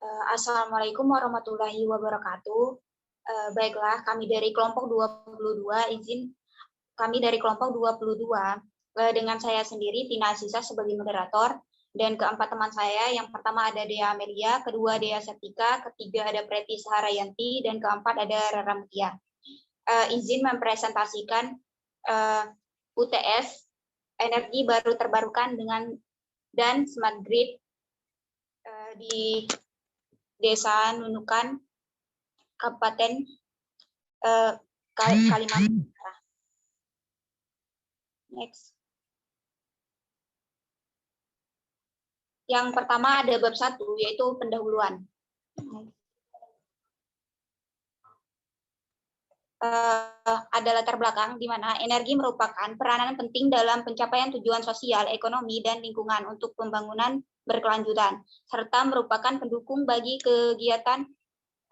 Assalamualaikum warahmatullahi wabarakatuh. Baiklah, kami dari kelompok 22, kami dari kelompok 22, dengan saya sendiri, Tina Aziza sebagai moderator, dan keempat teman saya, yang pertama ada Dea Amelia, kedua Dea Setika, ketiga ada Preti Saharayanti, dan keempat ada Rara Mutia. Izin mempresentasikan UTS, energi baru terbarukan dan smart grid di Desa Nunukan, Kabupaten Kalimantan Utara. Next. Yang pertama ada bab 1, yaitu pendahuluan. Ada latar belakang di mana energi merupakan peranan penting dalam pencapaian tujuan sosial, ekonomi, dan lingkungan untuk pembangunan berkelanjutan, serta merupakan pendukung bagi kegiatan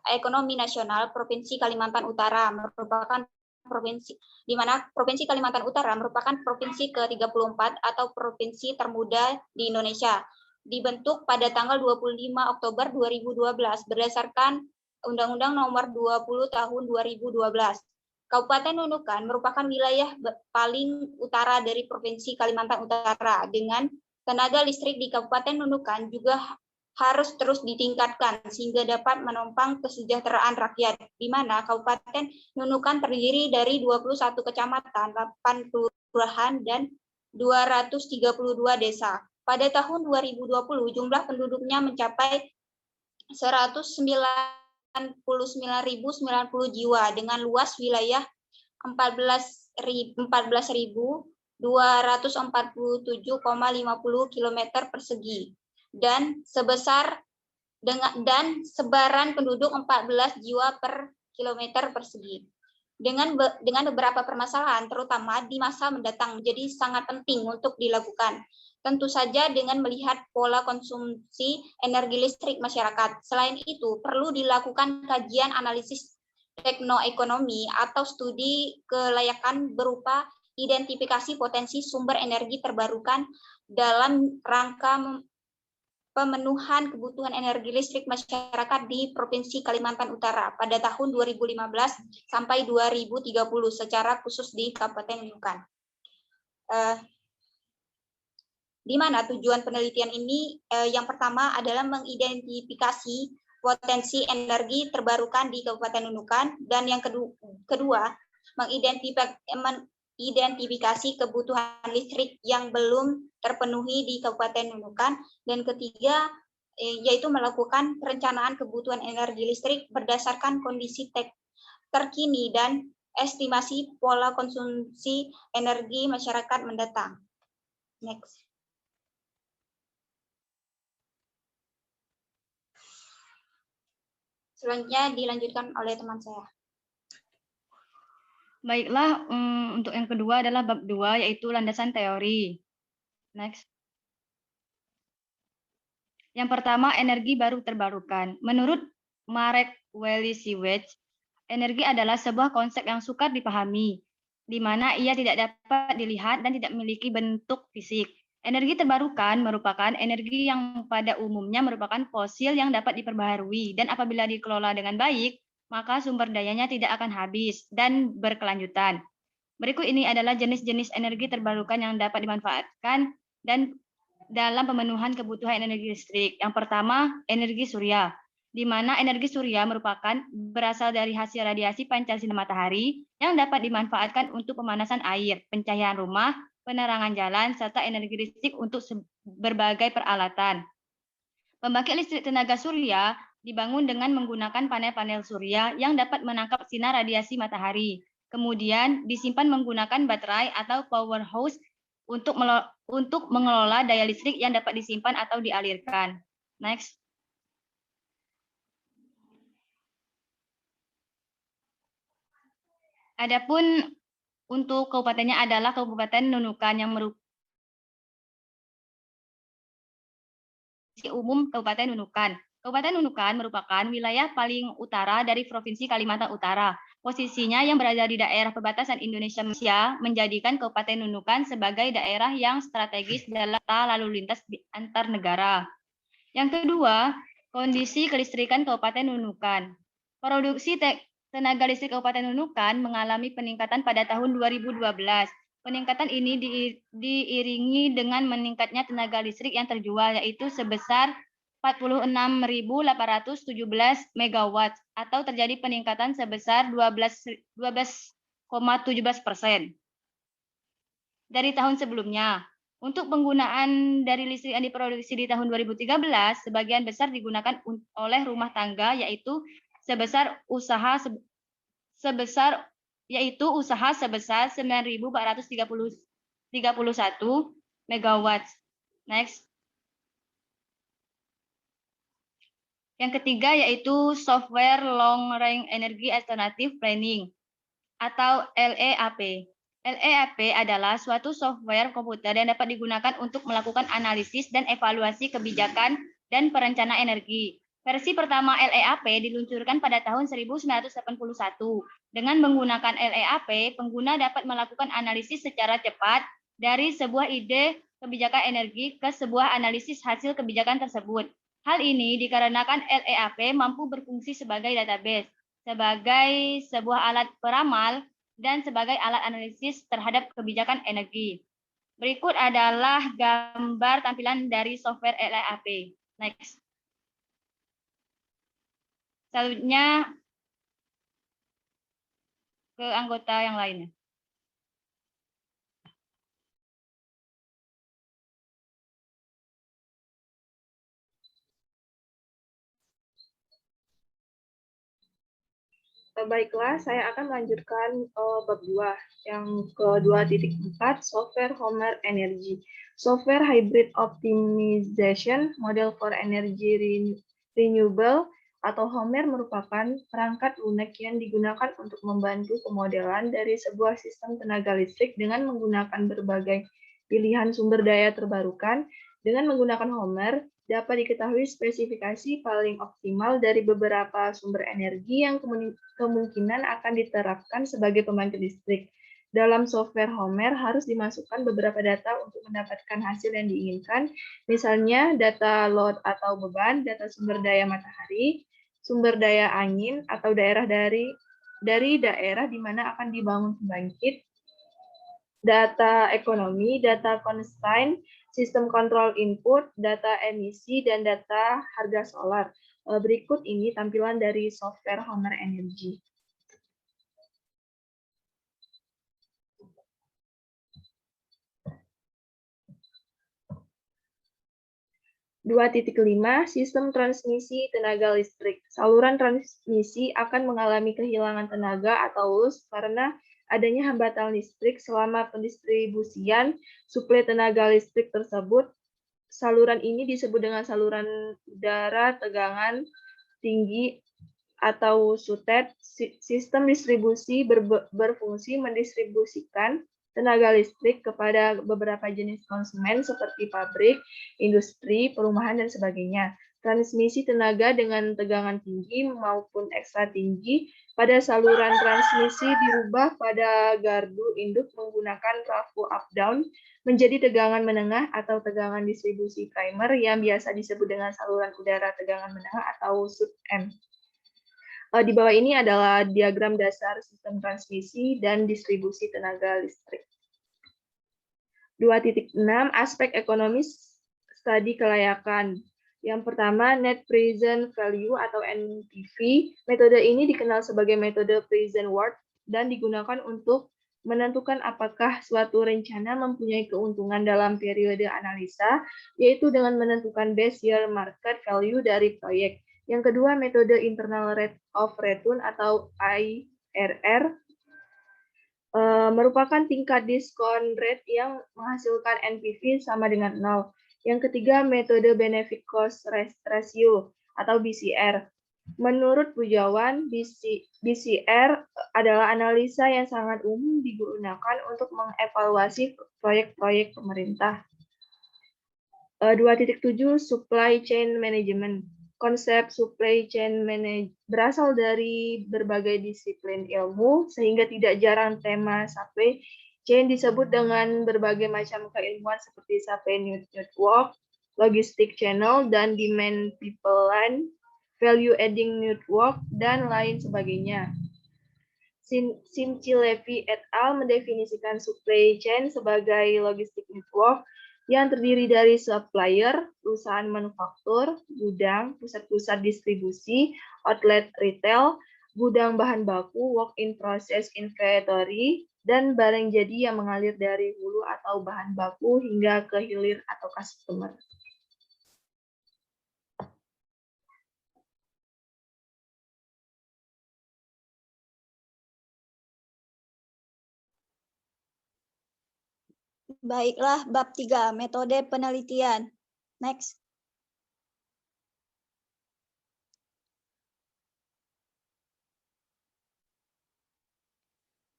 ekonomi nasional. Provinsi Kalimantan Utara merupakan provinsi di mana Provinsi Kalimantan Utara merupakan provinsi ke-34 atau provinsi termuda di Indonesia. Dibentuk pada tanggal 25 Oktober 2012 berdasarkan Undang-Undang Nomor 20 Tahun 2012. Kabupaten Nunukan merupakan wilayah paling utara dari Provinsi Kalimantan Utara. Dengan tenaga listrik di Kabupaten Nunukan juga harus terus ditingkatkan sehingga dapat menopang kesejahteraan rakyat, di mana Kabupaten Nunukan terdiri dari 21 kecamatan, 8 kelurahan, dan 232 desa. Pada tahun 2020, jumlah penduduknya mencapai 199.090 jiwa dengan luas wilayah 14.247,50 km persegi dan sebaran penduduk 14 jiwa per kilometer persegi. Dengan beberapa permasalahan, terutama di masa mendatang, menjadi sangat penting untuk dilakukan. Tentu saja dengan melihat pola konsumsi energi listrik masyarakat. Selain itu, perlu dilakukan kajian analisis teknoekonomi atau studi kelayakan berupa identifikasi potensi sumber energi terbarukan dalam rangka pemenuhan kebutuhan energi listrik masyarakat di Provinsi Kalimantan Utara pada tahun 2015 sampai 2030 secara khusus di Kabupaten Nunukan. Di mana tujuan penelitian ini yang pertama adalah mengidentifikasi potensi energi terbarukan di Kabupaten Nunukan, dan yang kedua mengidentifikasi kebutuhan listrik yang belum terpenuhi di Kabupaten Nunukan, dan ketiga yaitu melakukan perencanaan kebutuhan energi listrik berdasarkan kondisi terkini dan estimasi pola konsumsi energi masyarakat mendatang. Next. Selanjutnya dilanjutkan oleh teman saya. Baiklah, untuk yang kedua adalah bab 2, yaitu landasan teori. Next. Yang pertama, energi baru terbarukan. Menurut Marek Welsewicz, energi adalah sebuah konsep yang sukar dipahami, di mana ia tidak dapat dilihat dan tidak memiliki bentuk fisik. Energi terbarukan merupakan energi yang pada umumnya merupakan fosil yang dapat diperbaharui, dan apabila dikelola dengan baik, maka sumber dayanya tidak akan habis dan berkelanjutan. Berikut ini adalah jenis-jenis energi terbarukan yang dapat dimanfaatkan dan dalam pemenuhan kebutuhan energi listrik. Yang pertama, energi surya, di mana energi surya merupakan berasal dari hasil radiasi pancar sinar matahari yang dapat dimanfaatkan untuk pemanasan air, pencahayaan rumah, penerangan jalan, serta energi listrik untuk berbagai peralatan. Pembangkit listrik tenaga surya dibangun dengan menggunakan panel-panel surya yang dapat menangkap sinar radiasi matahari. Kemudian disimpan menggunakan baterai atau powerhouse untuk mengelola daya listrik yang dapat disimpan atau dialirkan. Next. Adapun untuk kabupatennya adalah Kabupaten Nunukan yang merupakan umum Kabupaten Nunukan. Kabupaten Nunukan merupakan wilayah paling utara dari Provinsi Kalimantan Utara. Posisinya yang berada di daerah perbatasan Indonesia menjadikan Kabupaten Nunukan sebagai daerah yang strategis dalam lalu lintas antar negara. Yang kedua, Kondisi kelistrikan Kabupaten Nunukan. Produksi tenaga listrik Kabupaten Nunukan mengalami peningkatan pada tahun 2012. Peningkatan ini diiringi dengan meningkatnya tenaga listrik yang terjual, yaitu sebesar 46.817 MW atau terjadi peningkatan sebesar 12,17% dari tahun sebelumnya. Untuk penggunaan dari listrik yang diproduksi di tahun 2013, sebagian besar digunakan oleh rumah tangga, yaitu usaha sebesar 9.431 MW. Next. Yang ketiga yaitu Software Long Range Energy Alternative Planning atau LEAP. LEAP adalah suatu software komputer yang dapat digunakan untuk melakukan analisis dan evaluasi kebijakan dan perencanaan energi. Versi pertama LEAP diluncurkan pada tahun 1981. Dengan menggunakan LEAP, pengguna dapat melakukan analisis secara cepat dari sebuah ide kebijakan energi ke sebuah analisis hasil kebijakan tersebut. Hal ini dikarenakan LEAP mampu berfungsi sebagai database, sebagai sebuah alat peramal, dan sebagai alat analisis terhadap kebijakan energi. Berikut adalah gambar tampilan dari software LEAP. Next. Selanjutnya ke anggota yang lainnya. Baiklah, saya akan melanjutkan bab 2, yang ke-2.4, Software Homer Energy. Software Hybrid Optimization Model for Energy Renewable atau Homer merupakan perangkat lunak yang digunakan untuk membantu pemodelan dari sebuah sistem tenaga listrik dengan menggunakan berbagai pilihan sumber daya terbarukan. Dengan menggunakan Homer, dapat diketahui spesifikasi paling optimal dari beberapa sumber energi yang kemungkinan akan diterapkan sebagai pembangkit listrik. Dalam software Homer harus dimasukkan beberapa data untuk mendapatkan hasil yang diinginkan, misalnya data load atau beban, data sumber daya matahari, sumber daya angin atau daerah dari daerah di mana akan dibangun pembangkit, data ekonomi, data constraint, sistem kontrol input, data emisi, dan data harga solar. Berikut ini tampilan dari software Homer Energy. Dua titik 5, sistem transmisi tenaga listrik. Saluran transmisi akan mengalami kehilangan tenaga atau loss karena adanya hambatan listrik selama pendistribusian suplai tenaga listrik tersebut. Saluran ini disebut dengan saluran udara tegangan tinggi atau SUTED. Sistem distribusi berfungsi mendistribusikan tenaga listrik kepada beberapa jenis konsumen seperti pabrik, industri, perumahan, dan sebagainya. Transmisi tenaga dengan tegangan tinggi maupun ekstra tinggi pada saluran transmisi dirubah pada gardu induk menggunakan trafo up-down menjadi tegangan menengah atau tegangan distribusi primer yang biasa disebut dengan saluran udara tegangan menengah atau SUT-M. Di bawah ini adalah diagram dasar sistem transmisi dan distribusi tenaga listrik. 2.6, aspek ekonomis studi kelayakan. Yang pertama, Net Present Value atau NPV. Metode ini dikenal sebagai metode present worth dan digunakan untuk menentukan apakah suatu rencana mempunyai keuntungan dalam periode analisa, yaitu dengan menentukan base year market value dari proyek. Yang kedua, metode Internal Rate of Return atau IRR merupakan tingkat diskon rate yang menghasilkan NPV sama dengan 0. Yang ketiga, metode Benefit Cost Ratio atau BCR. Menurut Pujawan, BCR adalah analisa yang sangat umum digunakan untuk mengevaluasi proyek-proyek pemerintah. 2.7, Supply Chain Management. Konsep supply chain management berasal dari berbagai disiplin ilmu, sehingga tidak jarang tema supply chain disebut dengan berbagai macam keilmuan seperti supply network, logistik channel, dan demand pipeline, value adding network, dan lain sebagainya. Simchi-Levy et al. Mendefinisikan supply chain sebagai logistik network yang terdiri dari supplier, perusahaan manufaktur, gudang, pusat-pusat distribusi, outlet retail, gudang bahan baku, work in process inventory, dan barang jadi yang mengalir dari hulu atau bahan baku hingga ke hilir atau customer. Baiklah, bab 3, metode penelitian. Next.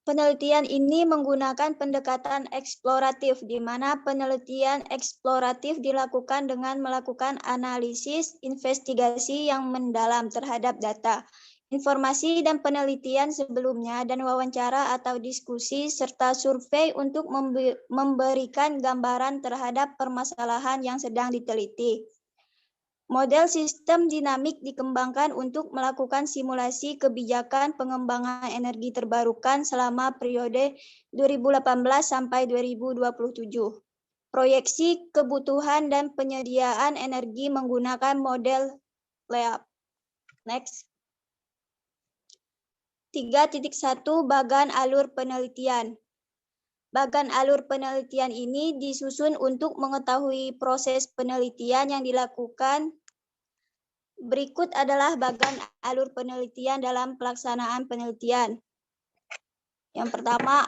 Penelitian ini menggunakan pendekatan eksploratif, di mana penelitian eksploratif dilakukan dengan melakukan analisis, investigasi yang mendalam terhadap data, informasi dan penelitian sebelumnya, dan wawancara atau diskusi, serta survei untuk memberikan gambaran terhadap permasalahan yang sedang diteliti. Model sistem dinamik dikembangkan untuk melakukan simulasi kebijakan pengembangan energi terbarukan selama periode 2018 sampai 2027. Proyeksi kebutuhan dan penyediaan energi menggunakan model LEAP. Next. 3.1 Bagan alur penelitian. Bagan alur penelitian ini disusun untuk mengetahui proses penelitian yang dilakukan. Berikut adalah bagan alur penelitian dalam pelaksanaan penelitian. Yang pertama,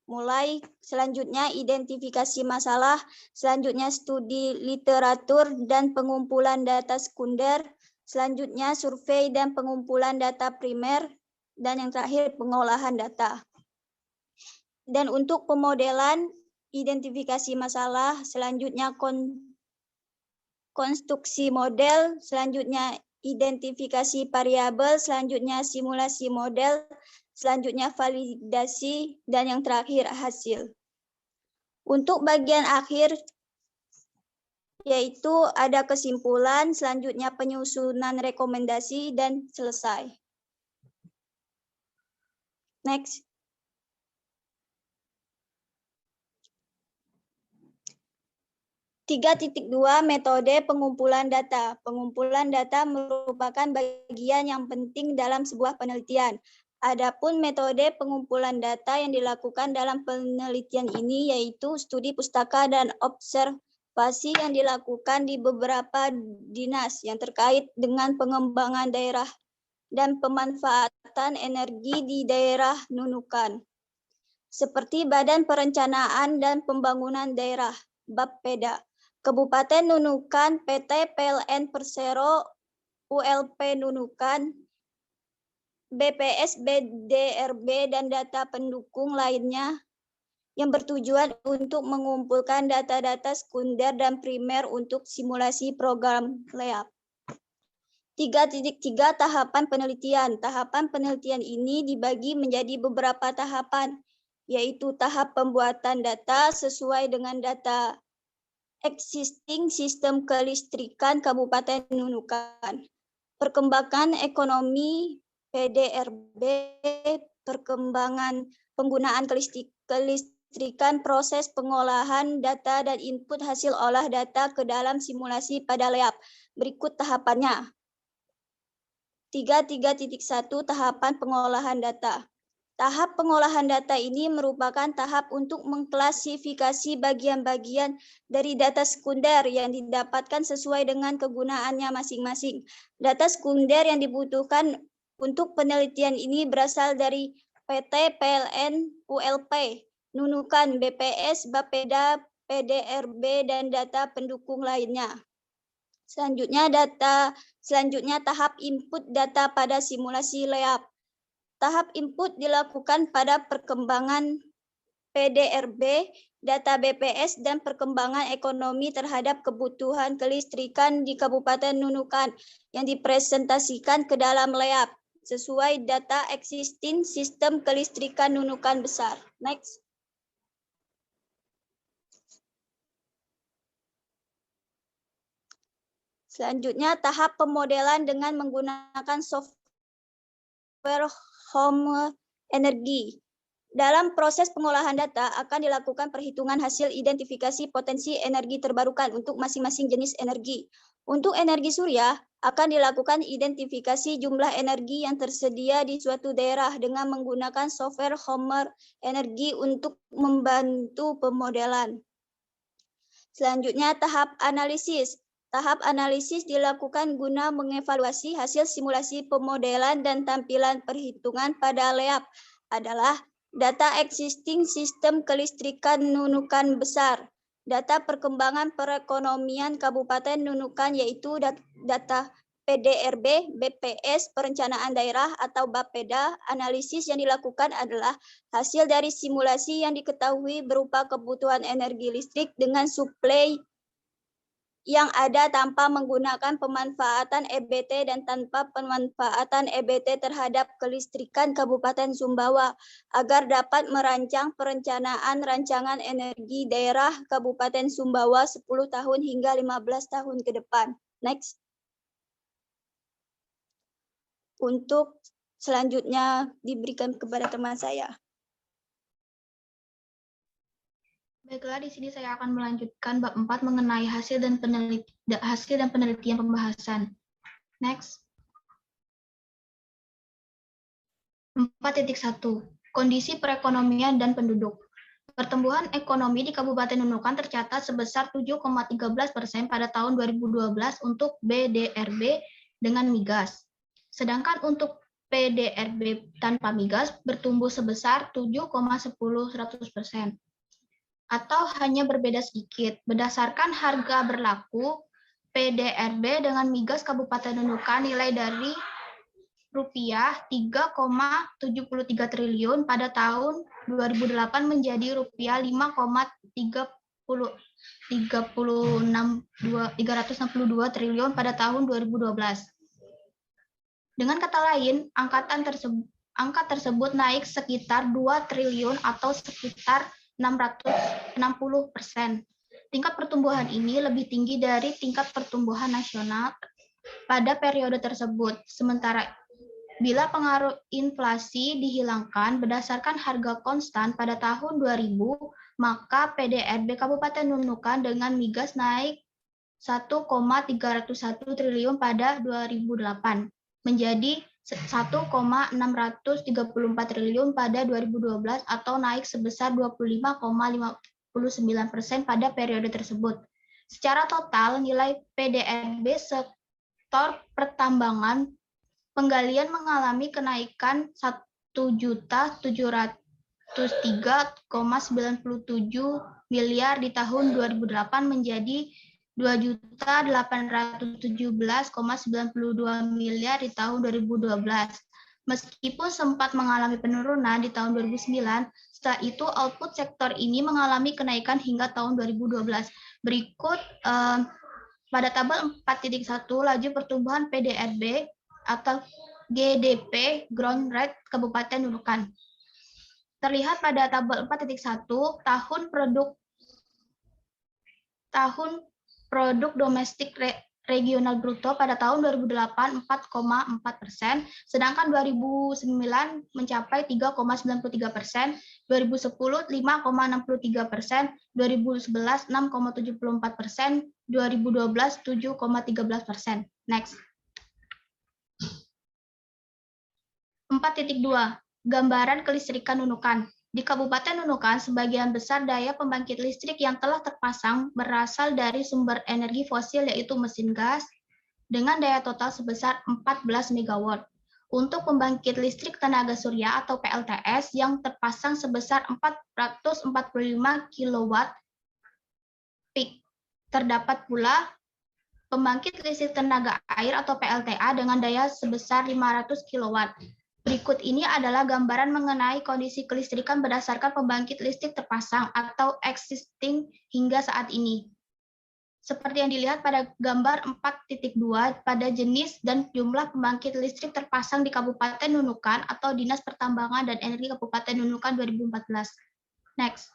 mulai, selanjutnya identifikasi masalah, selanjutnya studi literatur dan pengumpulan data sekunder, selanjutnya survei dan pengumpulan data primer, dan yang terakhir pengolahan data. Dan untuk pemodelan, identifikasi masalah, selanjutnya konstruksi model, selanjutnya identifikasi variabel, selanjutnya simulasi model, selanjutnya validasi, dan yang terakhir hasil. Untuk bagian akhir, yaitu ada kesimpulan, selanjutnya penyusunan rekomendasi, dan selesai. Next. Tiga 3.2 Metode pengumpulan data. Pengumpulan data merupakan bagian yang penting dalam sebuah penelitian. Adapun metode pengumpulan data yang dilakukan dalam penelitian ini yaitu studi pustaka dan observasi yang dilakukan di beberapa dinas yang terkait dengan pengembangan daerah dan pemanfaatan energi di daerah nunukan. Seperti Badan Perencanaan dan Pembangunan Daerah, Bapeda, Kabupaten Nunukan, PT PLN Persero, ULP Nunukan, BPS BDRB, dan data pendukung lainnya yang bertujuan untuk mengumpulkan data-data sekunder dan primer untuk simulasi program LEAP. 3.3 Tahapan penelitian. Tahapan penelitian ini dibagi menjadi beberapa tahapan, yaitu tahap pembuatan data sesuai dengan data existing sistem kelistrikan Kabupaten Nunukan, perkembangan ekonomi PDRB, perkembangan penggunaan kelistrikan, proses pengolahan data dan input hasil olah data ke dalam simulasi pada LEAP. Berikut tahapannya. 3.1 Tahapan pengolahan data. Tahap pengolahan data ini merupakan tahap untuk mengklasifikasi bagian-bagian dari data sekunder yang didapatkan sesuai dengan kegunaannya masing-masing. Data sekunder yang dibutuhkan untuk penelitian ini berasal dari PT PLN ULP, Nunukan, BPS, Bapeda, PDRB, dan data pendukung lainnya. Selanjutnya tahap input data pada simulasi LEAP. Tahap input dilakukan pada perkembangan PDRB, data BPS, dan perkembangan ekonomi terhadap kebutuhan kelistrikan di Kabupaten Nunukan yang dipresentasikan ke dalam LEAP sesuai data existing sistem kelistrikan Nunukan besar. Next. Selanjutnya, tahap pemodelan dengan menggunakan software home energi. Dalam proses pengolahan data akan dilakukan perhitungan hasil identifikasi potensi energi terbarukan untuk masing-masing jenis energi. Untuk energi surya, akan dilakukan identifikasi jumlah energi yang tersedia di suatu daerah dengan menggunakan software Homer Energi untuk membantu pemodelan. Selanjutnya, tahap analisis. Tahap analisis dilakukan guna mengevaluasi hasil simulasi pemodelan dan tampilan perhitungan pada lab adalah data existing sistem kelistrikan Nunukan besar, data perkembangan perekonomian Kabupaten Nunukan yaitu data PDRB, BPS, Perencanaan Daerah atau Bapeda. Analisis yang dilakukan adalah hasil dari simulasi yang diketahui berupa kebutuhan energi listrik dengan suplai yang ada tanpa menggunakan pemanfaatan EBT dan tanpa pemanfaatan EBT terhadap kelistrikan Kabupaten Sumbawa agar dapat merancang perencanaan rancangan energi daerah Kabupaten Sumbawa 10 tahun hingga 15 tahun ke depan. Next. Untuk selanjutnya diberikan kepada teman saya. Baiklah, di sini saya akan melanjutkan bab 4 mengenai hasil dan penelitian pembahasan. Next. 4.1. Kondisi perekonomian dan penduduk. Pertumbuhan ekonomi di Kabupaten Nunukan tercatat sebesar 7,13% pada tahun 2012 untuk BDRB dengan migas. Sedangkan untuk PDRB tanpa migas bertumbuh sebesar 7,10%. Atau hanya berbeda sedikit. Berdasarkan harga berlaku, PDRB dengan migas Kabupaten Nunukan nilai dari rupiah 3,73 triliun pada tahun 2008 menjadi rupiah 5,362 triliun pada tahun 2012. Dengan kata lain, angka tersebut naik sekitar 2 triliun atau sekitar 660%. Tingkat pertumbuhan ini lebih tinggi dari tingkat pertumbuhan nasional pada periode tersebut. Sementara bila pengaruh inflasi dihilangkan berdasarkan harga konstan pada tahun 2000, maka PDRB Kabupaten Nunukan dengan migas naik 1,301 triliun pada 2008 menjadi 1,634 triliun pada 2012 atau naik sebesar 25,59% pada periode tersebut. Secara total, nilai PDRB sektor pertambangan penggalian mengalami kenaikan 1.703,97 miliar di tahun 2008 menjadi 2.817,92 miliar di tahun 2012. Meskipun sempat mengalami penurunan di tahun 2009, setelah itu output sektor ini mengalami kenaikan hingga tahun 2012. Berikut pada tabel 4.1 laju pertumbuhan PDRB atau GDP Ground Rate Kabupaten Nunukan. Terlihat pada tabel 4.1 tahun produk domestik regional bruto pada tahun 2008 4,4%, sedangkan 2009 mencapai 3,93%, 2010 5,63%, 2011 6,74%, 2012 7,13%. Next. 4.2 Gambaran kelistrikan Nunukan. Di Kabupaten Nunukan, sebagian besar daya pembangkit listrik yang telah terpasang berasal dari sumber energi fosil yaitu mesin gas dengan daya total sebesar 14 MW. Untuk pembangkit listrik tenaga surya atau PLTS yang terpasang sebesar 445 kW peak. Terdapat pula pembangkit listrik tenaga air atau PLTA dengan daya sebesar 500 kW. Berikut ini adalah gambaran mengenai kondisi kelistrikan berdasarkan pembangkit listrik terpasang atau existing hingga saat ini. Seperti yang dilihat pada gambar 4.2 pada jenis dan jumlah pembangkit listrik terpasang di Kabupaten Nunukan atau Dinas Pertambangan dan Energi Kabupaten Nunukan 2014. Next.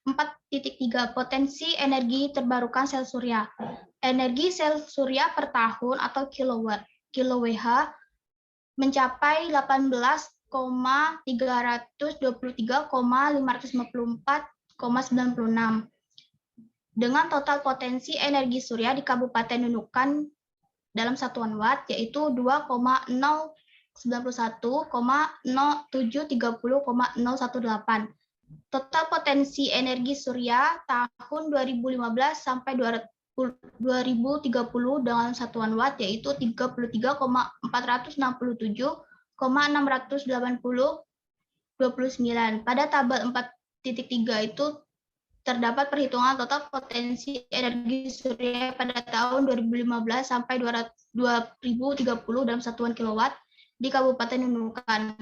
4.3 4.3 potensi energi terbarukan sel surya. Energi sel surya per tahun atau kWh mencapai 18,323,554,96 dengan total potensi energi surya di Kabupaten Nunukan dalam satuan watt yaitu 2,091,0730,018. Total potensi energi surya tahun 2015 sampai 2030 dalam satuan watt yaitu 33,467,680,29. Pada tabel 4.3 itu terdapat perhitungan total potensi energi surya pada tahun 2015 sampai 2030 dalam satuan kilowatt di Kabupaten Nunukan.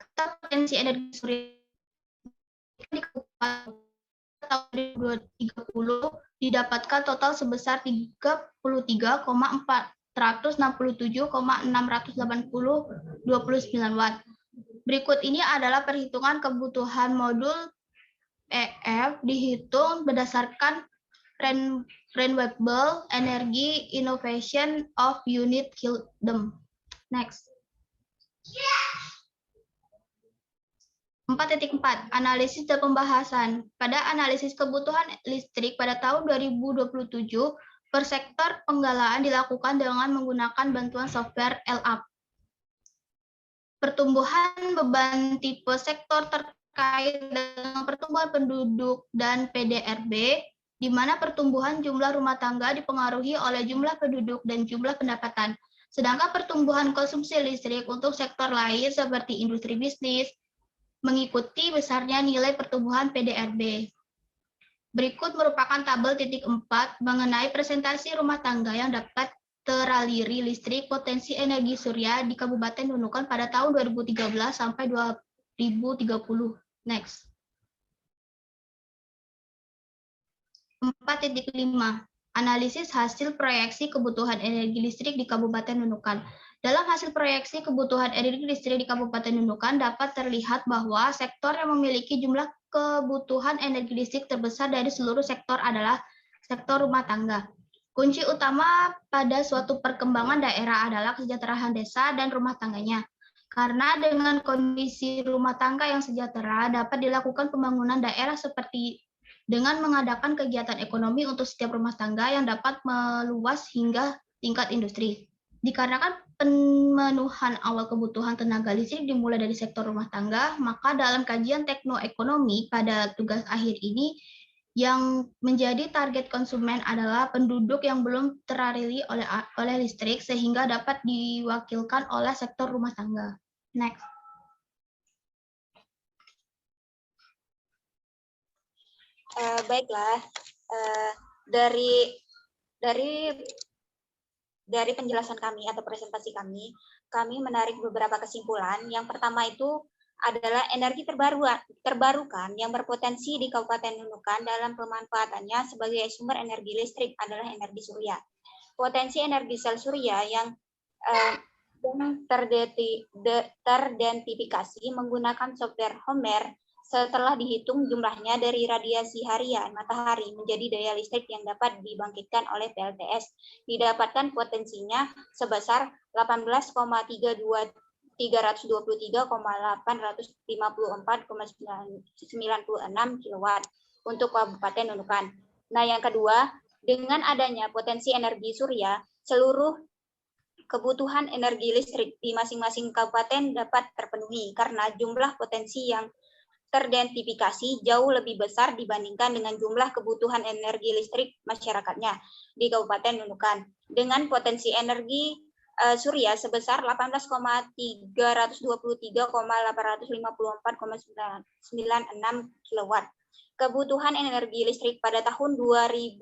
Total potensi energi surya di Kabupaten tahun 2030 didapatkan total sebesar 33,467,680,29 watt. Berikut ini adalah perhitungan kebutuhan modul EF dihitung berdasarkan Renewable Energy Innovation of Unit Kingdom. Next. 4.4 Analisis dan pembahasan. Pada analisis kebutuhan listrik pada tahun 2027, per sektor penggalaan dilakukan dengan menggunakan bantuan software LAP. Pertumbuhan beban tipe sektor terkait dengan pertumbuhan penduduk dan PDRB, di mana pertumbuhan jumlah rumah tangga dipengaruhi oleh jumlah penduduk dan jumlah pendapatan. Sedangkan pertumbuhan konsumsi listrik untuk sektor lain seperti industri bisnis, mengikuti besarnya nilai pertumbuhan PDRB. Berikut merupakan tabel titik 4 mengenai presentasi rumah tangga yang dapat teraliri listrik potensi energi surya di Kabupaten Nunukan pada tahun 2013 sampai 2030. Next. 4.5 Analisis hasil proyeksi kebutuhan energi listrik di Kabupaten Nunukan. Dalam hasil proyeksi kebutuhan energi listrik di Kabupaten Nunukan dapat terlihat bahwa sektor yang memiliki jumlah kebutuhan energi listrik terbesar dari seluruh sektor adalah sektor rumah tangga. Kunci utama pada suatu perkembangan daerah adalah kesejahteraan desa dan rumah tangganya. Karena dengan kondisi rumah tangga yang sejahtera dapat dilakukan pembangunan daerah seperti dengan mengadakan kegiatan ekonomi untuk setiap rumah tangga yang dapat meluas hingga tingkat industri. Dikarenakan pemenuhan awal kebutuhan tenaga listrik dimulai dari sektor rumah tangga, maka dalam kajian teknoekonomi pada tugas akhir ini, yang menjadi target konsumen adalah penduduk yang belum teraliri oleh listrik sehingga dapat diwakilkan oleh sektor rumah tangga. Next. Baiklah, dari penjelasan kami atau presentasi kami menarik beberapa kesimpulan. Yang pertama itu adalah energi terbarukan yang berpotensi di Kabupaten Nunukan dalam pemanfaatannya sebagai sumber energi listrik adalah energi surya. Potensi energi sel surya yang teridentifikasi menggunakan software Homer setelah dihitung jumlahnya dari radiasi harian matahari menjadi daya listrik yang dapat dibangkitkan oleh PLTS, didapatkan potensinya sebesar 18,323,854,96 kW untuk Kabupaten Nunukan. Nah, yang kedua, dengan adanya potensi energi surya, seluruh kebutuhan energi listrik di masing-masing kabupaten dapat terpenuhi karena jumlah potensi yang teridentifikasi jauh lebih besar dibandingkan dengan jumlah kebutuhan energi listrik masyarakatnya di Kabupaten Nunukan. Dengan potensi energi surya sebesar 18,323,854,96 kW. Kebutuhan energi listrik pada tahun 2015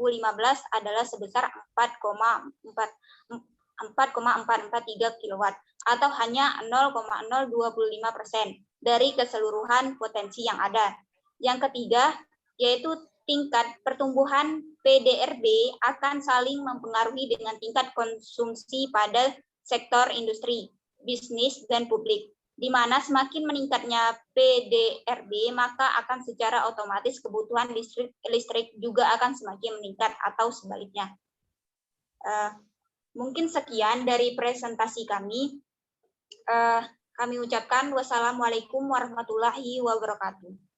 adalah sebesar 4,443 kW atau hanya 0,025% dari keseluruhan potensi yang ada. Yang ketiga, yaitu tingkat pertumbuhan PDRB akan saling mempengaruhi dengan tingkat konsumsi pada sektor industri, bisnis, dan publik. di mana semakin meningkatnya PDRB, maka akan secara otomatis kebutuhan listrik juga akan semakin meningkat atau sebaliknya. Mungkin sekian dari presentasi kami. Kami ucapkan wassalamualaikum warahmatullahi wabarakatuh.